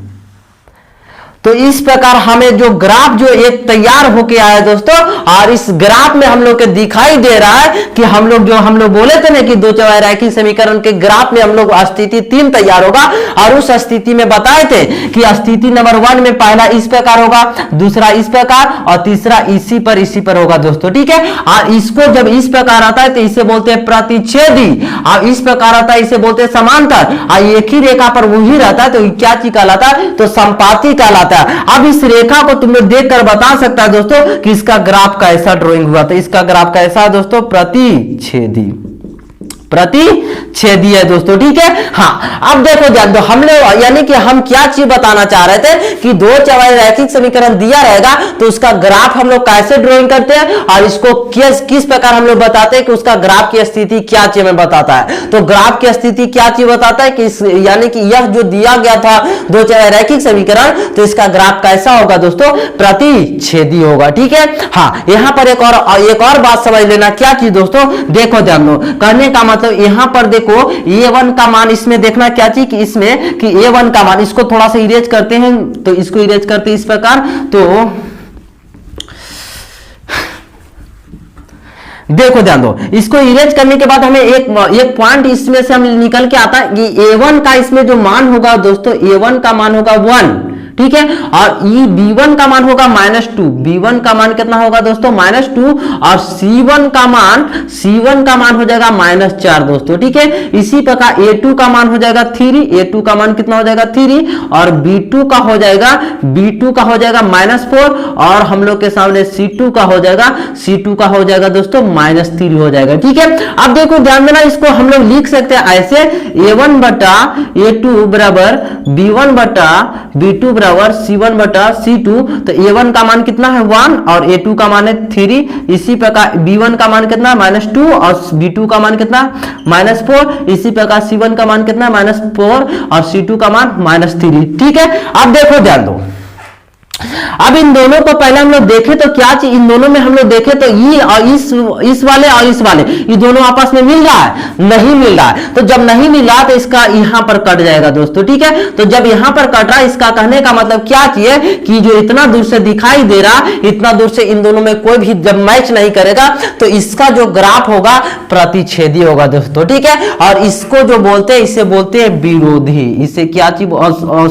तो इस प्रकार हमें जो ग्राफ जो एक तैयार होके आया दोस्तों, और इस ग्राफ में हम लोग के दिखाई दे रहा है कि हम लोग बोले थे ना कि दो चौबाई रैखिक समीकरण के ग्राफ में हम लोग स्थिति 3 तैयार होगा, और उस स्थिति में बताए थे कि स्थिति नंबर 1 में पहला इस प्रकार होगा, दूसरा इस प्रकार, और तीसरा इसी पर होगा दोस्तों, ठीक है। और इसको जब इस प्रकार आता है तो इसे बोलते हैं प्रतिच्छेदी, और इस प्रकार आता है इसे बोलते हैं समांतर, और एक ही रेखा पर वही रहता है तो क्या चीज कहलाता है, तो संपाती कहलाता है। अब इस रेखा को तुम लोग देखकर बता सकता है दोस्तों कि इसका ग्राफ कैसा ड्राइंग हुआ, तो इसका ग्राफ कैसा है दोस्तों, प्रतिच्छेदी है दोस्तों, ठीक है। हाँ, अब देखो ध्यान दो, हम लोग यानी कि हम क्या चीज बताना चाह रहे थे कि दो चौबाई रैखिक समीकरण दिया रहेगा तो उसका ग्राफ हम लोग कैसे ड्राइंग करते हैं, और इसको किस प्रकार हम लोग बताते हैं कि उसका ग्राफ की स्थिति क्या चीज में बताता है। तो ग्राफ की स्थिति क्या चीज बताता है कि यानी कि यह जो दिया गया था दो चौबाई रैखिक समीकरण, तो इसका ग्राफ कैसा होगा दोस्तों, प्रतिच्छेदी होगा, ठीक है। हाँ, यहां पर एक और बात समझ लेना, क्या चीज दोस्तों, देखो ध्यान दो, कहने का तो यहां पर देखो a1 का मान इसमें देखना क्या चाहिए कि इसमें कि a1 का मान, इसको थोड़ा सा इरेज करते हैं, तो इसको इरेज करते हैं इस प्रकार, तो देखो ध्यान दो, इसको इरेज करने के बाद हमें एक पॉइंट इसमें से हम निकल के आता है कि a1 का इसमें जो मान होगा दोस्तों, a1 का मान होगा 1, ठीक है, और b1 का मान होगा -2, b1 का मान कितना होगा दोस्तों, -2, और c1 का मान हो जाएगा -4 दोस्तों, ठीक है। इसी प्रकार a2 का मान हो जाएगा 3, a2 का मान कितना हो जाएगा 3, और b2 का हो जाएगा -4, और हम लोग के सामने c2 का हो जाएगा दोस्तों -3 हो जाएगा, ठीक है। अब देखो ध्यान देना, इसको हम लोग लिख सकते हैं ऐसे, a1 बटा a2 बराबर b1 बटा b2 C1 बटा C2, तो A1 का मान कितना है 1 और A2 का मान है 3, इसी प्रकार B1 का मान कितना है -2 और B2 का मान कितना -4, इसी प्रकार C1 का मान कितना है -4 और C2 का मान -3, ठीक है। अब देखो ध्यान दो, अब इन दोनों को पहले हम लोग देखे तो क्या चीज, इन दोनों में हम लोग देखे तो ये और इस वाले और इस वाले, ये दोनों आपस में मिल रहा है, नहीं मिल रहा है, तो जब नहीं मिल रहा तो इसका यहां पर कट जाएगा दोस्तों, ठीक है। तो जब यहां पर कट रहा, इसका कहने का मतलब क्या चीज है कि जो इतना दूर से दिखाई दे रहा, इतना दूर से इन दोनों में कोई भी जब मैच नहीं करेगा तो इसका जो ग्राफ होगा प्रतिच्छेदी होगा दोस्तों, ठीक है। और इसको जो बोलते हैं, इसे बोलते हैं विरोधी, इसे क्या चीज,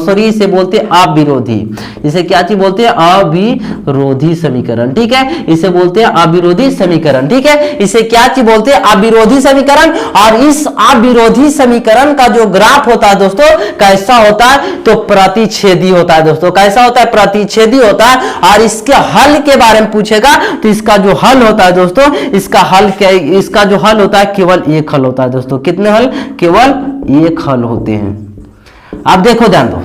सॉरी इसे बोलते हैं अविरोधी, इसे क्या चीज बोलते हैं, अविरोधी समीकरण, ठीक है, इसे बोलते हैं अविरोधी समीकरण, ठीक है। इसे क्या चीज बोलते हैं, अविरोधी समीकरण। और इस अविरोधी समीकरण का जो ग्राफ होता है दोस्तों कैसा होता है, तो प्रतिच्छेदी होता है दोस्तों, कैसा होता है, प्रतिच्छेदी होता है। और इसके हल के बारे में पूछेगा तो इसका जो हल होता है दोस्तों, इसका हल क्या, इसका जो हल होता है केवल एक हल होता है दोस्तों, कितने हल, केवल एक हल होते हैं। अब देखो ध्यान दो,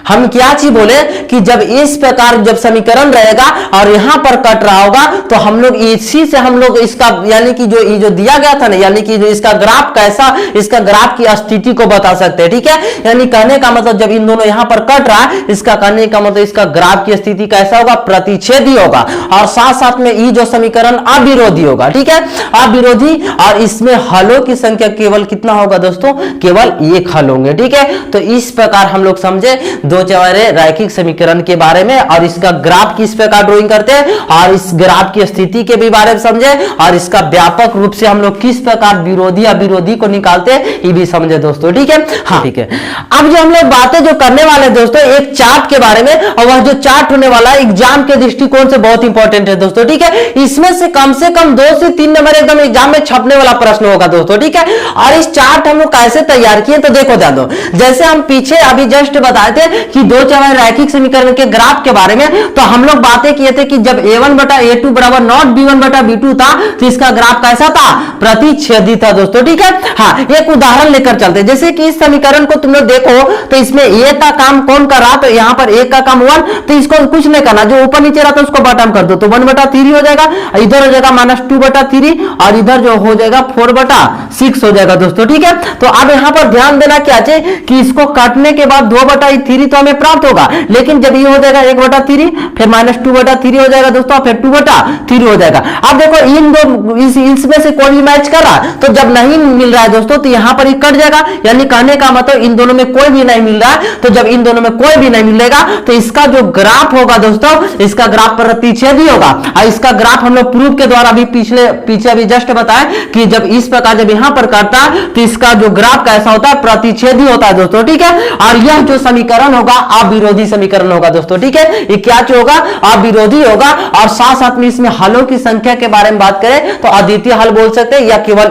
हम क्या चीज बोले कि जब इस प्रकार जब समीकरण रहेगा और यहां पर कट रहा होगा तो हम लोग इसी से हम लोग इसका यानी कि जो दिया गया था ना, यानी कि जो इसका ग्राफ कैसा, इसका ग्राफ की स्थिति को बता सकते हैं, ठीक है। यानी कहने का मतलब जब इन दोनों यहां पर कट रहा है, इसका कहने का मतलब इसका ग्राफ की स्थिति कैसा होगा, प्रतिच्छेदी होगा, और साथ साथ में ये जो समीकरण अविरोधी होगा, ठीक है, अविरोधी। और इसमें हलों की संख्या केवल कितना होगा दोस्तों, केवल एक हल होंगे, ठीक है। तो इस प्रकार हम लोग समझे दो चौवारे रैखिक समीकरण के बारे में और इसका ग्राफ किस प्रकार ड्राइंग करते हैं और इस ग्राफ की स्थिति के भी बारे में समझे और इसका व्यापक रूप से हम लोग किस प्रकार विरोधी अविरोधी को निकालते हैं ये भी समझे दोस्तों। ठीक है, हाँ ठीक है। अब जो हम लोग बातें जो करने वाले दोस्तों एक चार्ट के बारे में, और वह जो चार्ट होने वाला है एग्जाम के दृष्टिकोण से बहुत इंपॉर्टेंट है दोस्तों। ठीक है, इसमें से कम 2 से 3 नंबर एकदम एग्जाम में छपने वाला प्रश्न होगा दोस्तों। ठीक है, और इस चार्ट हम लोग कैसे तैयार किए तो देखो ध्यान दो। जैसे हम पीछे अभी जस्ट बताए थे कि दो चौवारे रैखिक समीकरण के ग्राफ के बारे में, तो हम लोग बातें किए थे कि जब a1 बटा a2 बराबर नॉट b1 बटा b2 था तो इसका ग्राफ कैसा था, प्रतिच्छेदी था दोस्तों। ठीक है, हाँ एक उदाहरण लेकर चलते हैं। जैसे कि इस समीकरण को तुम लोग देखो तो इसमें a का काम कौन कर रहा, तो यहां पर a का काम 1, तो इसको कुछ नहीं करना, जो ऊपर नीचे रहा था उसको बॉटम कर दो तो 1/3 हो जाएगा, इधर हो जाएगा -2/3 और इधर जो हो जाएगा 4/6 हो जाएगा दोस्तों। ठीक है, तो अब यहां पर ध्यान देना क्या चाहिए कि इसको काटने के बाद 2/3 तो हमें प्राप्त होगा, लेकिन जब ये हो जाएगा 1/3 फिर -2/3 हो जाएगा दोस्तों, फिर 2/3 हो जाएगा। अब देखो इन दो इसमें से कोई भी मैच कर रहा है, तो जब नहीं मिल रहा है दोस्तों तो यहां पर ये कट जाएगा, यानी कहने का मतलब इन दोनों में कोई भी नहीं मिल रहा है। तो जब इन दोनों में कोई भी नहीं मिलेगा तो इसका जो ग्राफ होगा दोस्तों, इसका ग्राफ प्रतिच्छेदी होगा। और इसका ग्राफ हम लोग प्रूफ के द्वारा भी पीछे अभी जस्ट बताए कि जब इस प्रकार जब यहां पर काटता है तो इसका जो ग्राफ कैसा होता है, प्रतिच्छेदी होता है दोस्तों। ठीक है, और यह जो समीकरण होगा अविरोधी समीकरण होगा दोस्तों। ठीक है, ये क्या होगा, अविरोधी होगा। और साथ साथ में इसमें हलों की संख्या के बारे में बात करें तो अद्वितीय हल बोल सकते हैं या केवल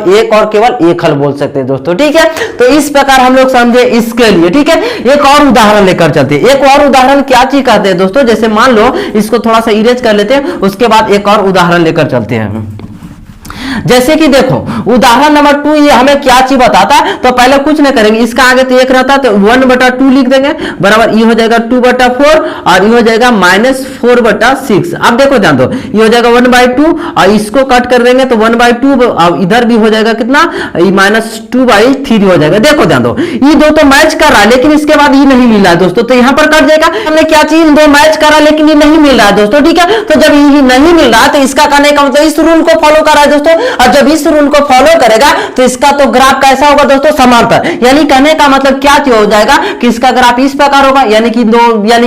एक हल बोल सकते हैं दोस्तों। ठीक है, तो इस प्रकार हम लोग समझे इसके लिए। ठीक है, एक और उदाहरण लेकर चलते हैं। एक और उदाहरण क्या चीज कहते हैं दोस्तों, जैसे मान लो इसको थोड़ा सा इरेज कर लेते हैं, उसके बाद एक और उदाहरण लेकर चलते हैं। जैसे कि देखो उदाहरण नंबर 2 ये हमें क्या चीज बताता है, तो पहले कुछ नहीं करेंगे, इसका आगे तो 1 रहता है तो 1/2 लिख देंगे, बराबर ये हो जाएगा 2/4 और ये हो जाएगा -4/6। अब देखो ध्यान दो, ये हो जाएगा 1/2 और इसको कट कर देंगे तो 1/2 और इधर भी हो जाएगा कितना, -2/3 हो जाएगा। देखो ध्यान दो, ये दो तो मैच कर रहा है लेकिन इसके बाद ये नहीं मिल रहा है दोस्तों, तो यहाँ पर कट जाएगा। हमने क्या चीज दो मैच करा लेकिन ये नहीं मिल रहा है दोस्तों। ठीक है, तो जब ये नहीं मिल रहा है तो इसका कहने का मतलब इस रूल को फॉलो कर रहा है दोस्तों, और जब इस रूल को फॉलो करेगा तो इसका तो ग्राफ कैसा होगा दोस्तों, समांतर। यानी कहने का मतलब क्या हो जाएगा कि इसका ग्राफ इस प्रकार होगा, यानी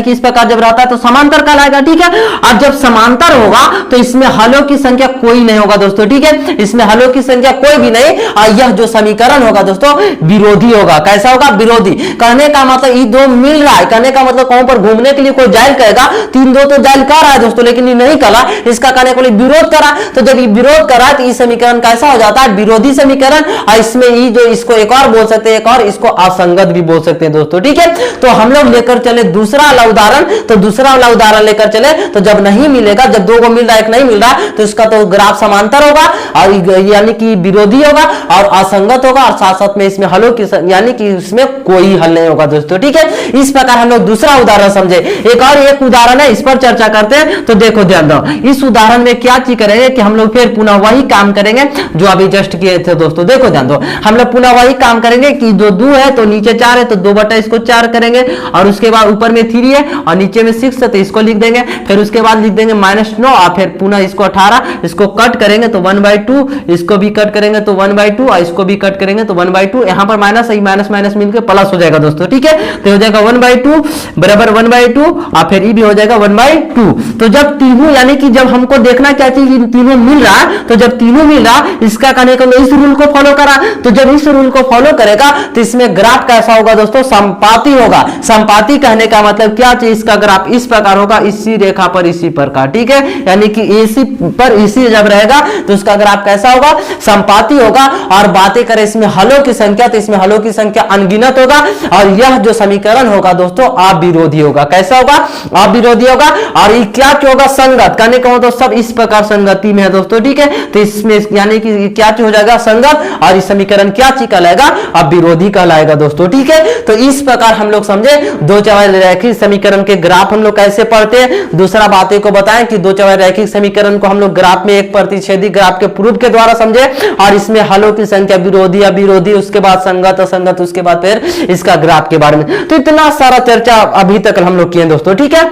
कि इस प्रकार जब रहता है तो समांतर कहलाएगा। ठीक है, और जब समांतर होगा तो इसमें हलों की संख्या कोई नहीं होगा दोस्तों। ठीक है, इसमें हलों की संख्या कोई भी नहीं, और यह जो समीकरण होगा दोस्तों विरोधी होगा। कैसा होगा, विरोधी। कहने का मतलब ये दो मिल रहा है, कहने का मतलब कहीं पर घूमने के लिए कोई जाइल कहेगा, 3 तो जाइल कर रहा है दोस्तों लेकिन ये नहीं करा, इसका कहने को विरोध करा। तो जब ये विरोध करा तो इस समीकरण कैसा हो जाता है, विरोधी समीकरण। और इसमें ये जो इसको एक और बोल सकते हैं, एक और इसको असंगत भी बोल सकते हैं दोस्तों। ठीक है, तो हम लोग लेकर चले दूसरा वाला उदाहरण, तो दूसरा वाला उदाहरण लेकर चले तो जब नहीं मिलेगा, जब 2 को मिल रहा है एक नहीं मिल रहा तो इसका तो ग्राफ समांतर होगा और यानी कि विरोधी होगा और असंगत होगा, और साथ साथ में इसमें हलों की यानी कि इसमें कोई हल नहीं होगा दोस्तों। ठीक है, इस प्रकार हम लोग दूसरा उदाहरण समझे। एक उदाहरण है, इस पर चर्चा करते हैं। तो देखो ध्यान दो, इस उदाहरण में क्या चीज करेंगे कि हम लोग फिर पुनः वही काम करेंगे जो अभी जस्ट किए थे दोस्तों। देखो ध्यान दो, हम लोग पुनः वही काम करेंगे कि जो 2 है तो नीचे 4 है तो 2 इसको 4 करेंगे, और उसके बाद ऊपर में 3 है और नीचे में 6 है तो इसको लिख देंगे, फिर उसके बाद लिख देंगे -9 और फिर पुनः इसको 18, इसको कट करेंगे तो 1/2, इसको भी कट करेंगे तो 1/2 और इसको भी कट करेंगे तो 1/2। यहाँ पर माइनस मिलकर प्लस हो जाएगा दोस्तों। ठीक है, तो हो जाएगा 1/2 बराबर 1/2 और फिर ये भी हो जाएगा 1/2। तो जब तीनों यानी कि जब हमको देखना क्या चाहिए, तीनों मिल रहा है, तो जब तीनों मिल रहा इसका कहने का इस रूल को फॉलो करा, तो जब इस रूल को फॉलो करेगा तो इसमें ग्राफ कैसा होगा दोस्तों, संपाती होगा। संपाती कहने का मतलब क्या चाहिए, इसका ग्राफ इस प्रकार होगा, इसी रेखा पर इसी प्रकार। ठीक है, यानी कि इसी पर इसी जब रहेगा तो उसका ग्राफ कैसा होगा, संपाती होगा। और बातें करें इसमें हलों की संख्या, तो इसमें हलों की संख्या अनगिनत होगा, और यह जो समीकरण होगा दोस्तों अविरोधी होगा। कैसा होगा, अविरोधी होगा। और ये क्या होगा, संगत। कहने का मतलब सब इस प्रकार संगति में है दोस्तों। ठीक है, तो इसमें यानी कि क्या हो जाएगा, संगत, और इस समीकरण क्या चीज कहलाएगा, अविरोधी कहलाएगा दोस्तों। ठीक है, तो इस प्रकार हम लोग समझे दो चौवारे रैखिक समीकरण के ग्राफ हम लोग कैसे पढ़ते हैं। दूसरा बातें को बताएं कि दो चौवारे रैखिक समीकरण को हम लोग ग्राफ में एक प्रतिच्छेदी ग्राफ के प्रूफ के द्वारा समझे, और इसमें हलों की संख्या विरोधी अविरोधी, उसके बाद संगत असंगत, उसके बाद फिर इसका ग्राफ के बारे में। तो इतना सारा चर्चा अभी तक हम लोग किए दोस्तों। ठीक है,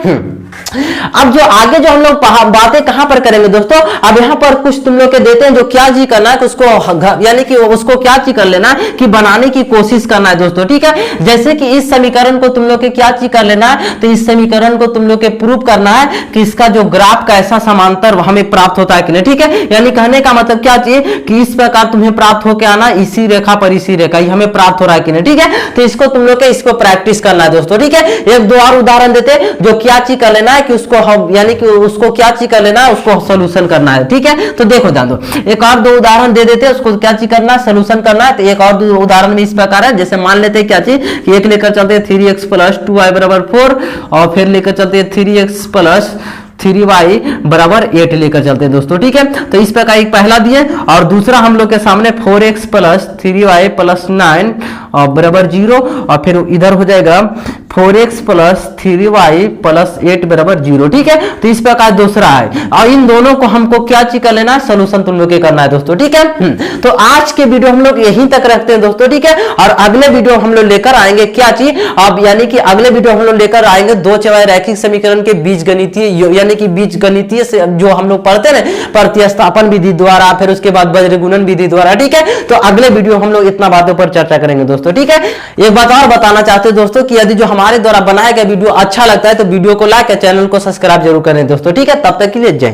अब जो आगे जो हम लोग बातें कहां पर करेंगे दोस्तों, अब यहां पर कुछ तुम लोग के देते हैं जो क्या चीज करना है कि उसको यानी कि उसको क्या चीज कर लेना है कि बनाने की कोशिश करना है दोस्तों, ठीक है। जैसे कि इस समीकरण को तुम लोग के क्या चीज कर लेना है, तो इस समीकरण को तुम लोग के प्रूव करना है कि इसका जो ग्राफ का ऐसा समांतर हमें प्राप्त होता है कि नहीं, ठीक है। यानी कहने का मतलब क्या चाहिए कि इस प्रकार तुम्हें प्राप्त होकर आना, इसी रेखा पर इसी रेखा ही हमें प्राप्त हो रहा है कि नहीं, ठीक है। तो इसको तुम लोग के इसको प्रैक्टिस करना है दोस्तों, ठीक है। एक दो और उदाहरण देते जो क्या चीज कर लेना है कि उसको हम यानी कि उसको क्या चीज कर लेना है, उसको सोल्यूशन करना है, ठीक है। तो देखो ध्यान दो, एक और दो उदाहरण दे देते हैं, उसको क्या चीज करना है, सोल्यूशन करना है। तो एक और दो उदाहरण में इस प्रकार है, जैसे मान लेते हैं क्या चीज कि एक लेकर चलते हैं 3x + 2y = 4 और फिर लेकर चलते हैं 3x + 3y = 8 लेकर चलते हैं दोस्तों, ठीक है। तो इस प्रकार एक पहला दिए और दूसरा हम लोग के सामने 4x + 3y + 9 = 0 और फिर इधर हो जाएगा 4x + 3y + 8 = 0, ठीक है। तो इस प्रकार दूसरा है और इन दोनों को हमको क्या चीज कर लेना है, सोल्यूशन तुम लोग के करना है दोस्तों, ठीक है। तो आज के वीडियो हम लोग यहीं तक रखते हैं दोस्तों, ठीक है। और अगले वीडियो हम लोग लेकर आएंगे क्या चीज, अब यानी कि अगले वीडियो हम लोग लेकर आएंगे दो चौवाई रैखिक समीकरण के बीजगणितीय यानी कि बीजगणितीय से जो हम लोग पढ़ते हैं प्रतिस्थापन विधि द्वारा, फिर उसके बाद वज्रगुणन विधि द्वारा, ठीक है। तो अगले वीडियो हम लोग इतना बातों पर चर्चा करेंगे दोस्तों, ठीक है। एक बात और बताना चाहते हैं दोस्तों कि यदि जो हमारे द्वारा बनाया गया वीडियो अच्छा लगता है तो वीडियो को लाइक और चैनल को सब्सक्राइब जरूर करें दोस्तों, ठीक है। तब तक के लिए जय।